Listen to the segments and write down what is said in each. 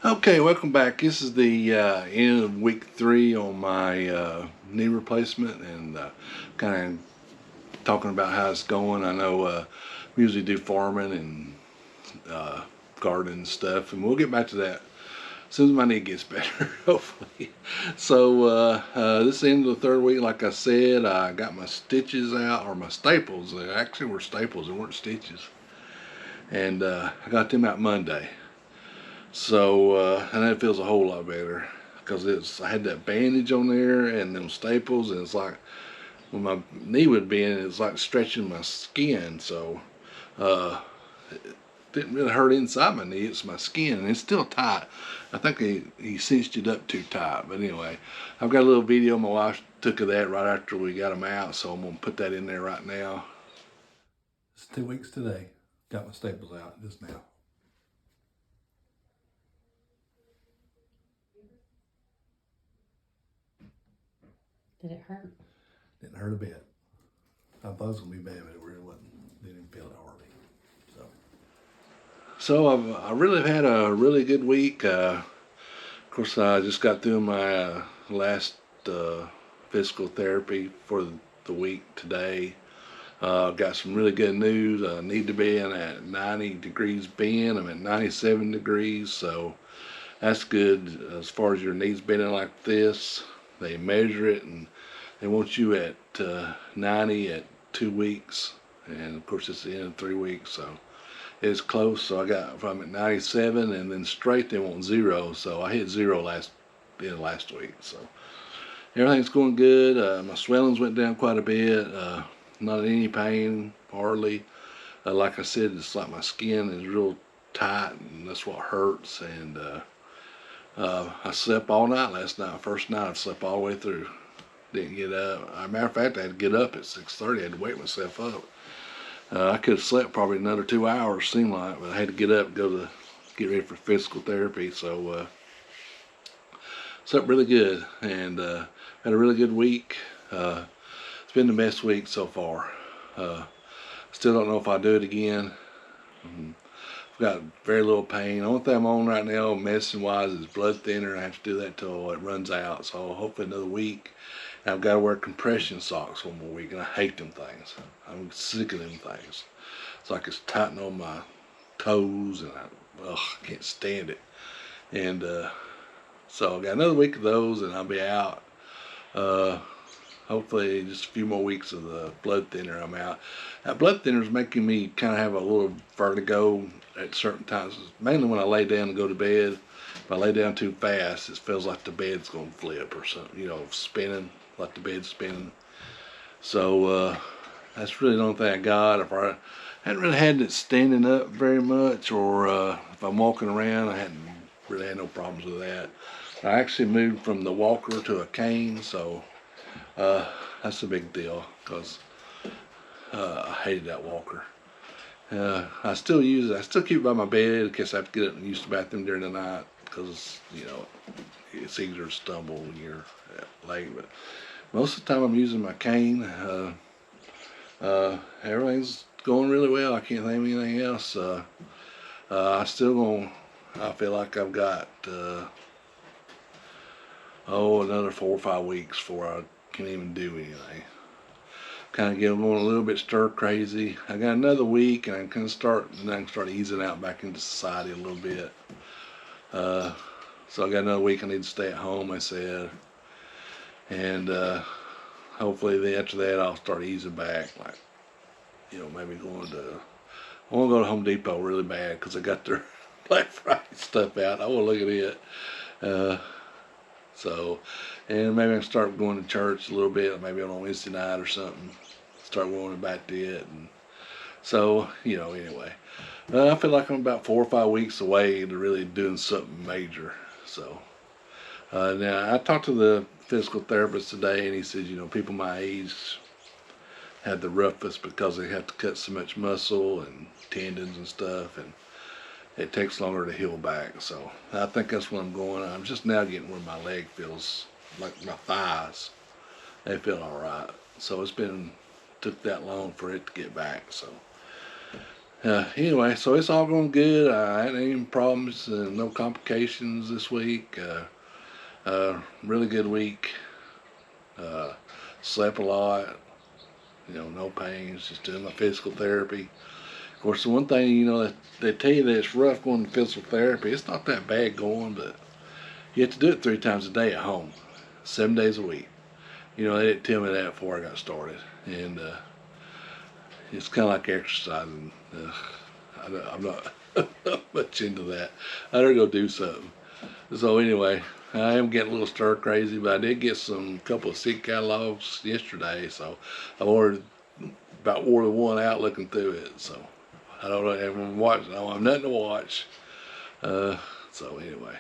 Okay, welcome back. This is the end of week 3 on my knee replacement, and kind of talking about how it's going. I know we usually do farming and gardening stuff, and we'll get back to that as soon as my knee gets better, hopefully. So this is the end of the third week. Like I said, I got my stitches out, or my staples. They actually were staples, they weren't stitches. And I got them out Monday. So, and that feels a whole lot better because I had that bandage on there and them staples, and it's like when my knee would bend, it's like stretching my skin. So, it didn't really hurt inside my knee. It's my skin, and it's still tight. I think he cinched it up too tight. But anyway, I've got a little video my wife took of that right after we got them out, so I'm gonna put that in there right now. It's 2 weeks today. Got my staples out just now. Did it hurt? Didn't hurt a bit. I thought it was gonna be bad, but it really wasn't. Didn't feel it hardly. So I really have had a really good week. Of course, I just got through my last physical therapy for the week today. Got some really good news. I need to be in at 90 degrees bend. I'm at 97 degrees, so that's good. As far as your knees bending like this, they measure it and they want you at 90 at 2 weeks, and of course it's the end of 3 weeks, so it's close. So I got from at 97, and then straight they want 0. So I hit 0 last week. So everything's going good. My swellings went down quite a bit. Not any pain hardly. Like I said, it's like my skin is real tight, and that's what hurts. And I slept all night last night. First night I slept all the way through. Didn't get up. As a matter of fact, I had to get up at 6:30. I had to wake myself up. I could have slept probably another 2 hours, seemed like, but I had to get up and get ready for physical therapy. So slept really good, and had a really good week. It's been the best week so far. Still don't know if I'll do it again. I've got very little pain. The only thing I'm on right now, medicine wise, is blood thinner. I have to do that till it runs out. So hopefully another week. I've got to wear compression socks one more week, and I hate them things. I'm sick of them things. It's like it's tighten on my toes, and I can't stand it. And so I got another week of those, and I'll be out. Hopefully just a few more weeks of the blood thinner, I'm out. That blood thinner is making me kind of have a little vertigo at certain times, mainly when I lay down and go to bed. If I lay down too fast, it feels like the bed's going to flip or something, spinning, like the bed's spinning. So that's really the only thing I got. If I hadn't really had it standing up very much, or if I'm walking around, I hadn't really had no problems with that. I actually moved from the walker to a cane, so that's a big deal because I hated that walker. I still use it. I still keep it by my bed in case I have to get up and use the bathroom during the night because, it's easier to stumble when you're late. But most of the time I'm using my cane. Everything's going really well. I can't think of anything else. I feel like I've got, another 4 or 5 weeks before I can even do anything. Kind of going a little bit stir crazy. I got another week, and I can start easing out back into society a little bit. So I got another week. I need to stay at home, I said, and hopefully after that I'll start easing back. Like, maybe going to. I want to go to Home Depot really bad because I got their Black Friday stuff out. I want to look at it. And maybe I can start going to church a little bit, maybe on a Wednesday night or something. Start going back to it, and so anyway, I feel like I'm about 4 or 5 weeks away to really doing something major. So now I talked to the physical therapist today, and he said, people my age had the roughest because they have to cut so much muscle and tendons and stuff, and it takes longer to heal back. So I think that's what I'm going. I'm just now getting where my leg feels, like my thighs. They feel all right. So took that long for it to get back. So Anyway, so it's all going good. I had any problems, no complications this week. Really good week. Slept a lot. No pains. Just doing my physical therapy. Of course, the one thing that they tell you that it's rough going to physical therapy. It's not that bad going, but you have to do it 3 times a day at home, 7 days a week. They didn't tell me that before I got started, and it's kind of like exercising. I'm not much into that. I better go do something. So anyway, I am getting a little stir crazy, but I did get some couple of seed catalogs yesterday, so I ordered one out looking through it. So I don't know everyone watching. I don't have nothing to watch. So anyway,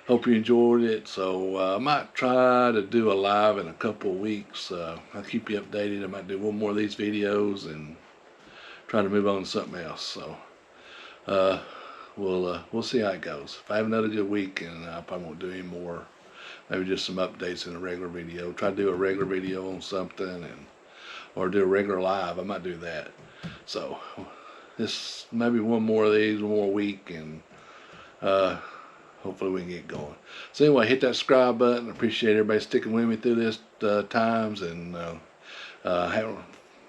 hope you enjoyed it. So I might try to do a live in a couple of weeks. I'll keep you updated. I might do one more of these videos and try to move on to something else. So we'll see how it goes. If I have another good week, and I probably won't do any more. Maybe just some updates in a regular video. Try to do a regular video on something, or do a regular live. I might do that. So this maybe one more of these, one more week, and hopefully we can get going. So anyway, hit that subscribe button. Appreciate everybody sticking with me through this times, and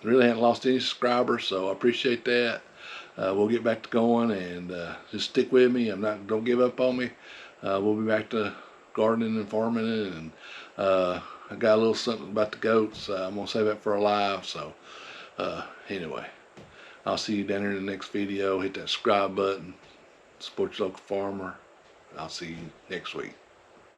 really haven't lost any subscribers, so I appreciate that. We'll get back to going, and just stick with me. Don't give up on me. We'll be back to gardening and farming, and I got a little something about the goats. I'm gonna save that for a live. So anyway, I'll see you down here in the next video. Hit that subscribe button. Support your local farmer. I'll see you next week.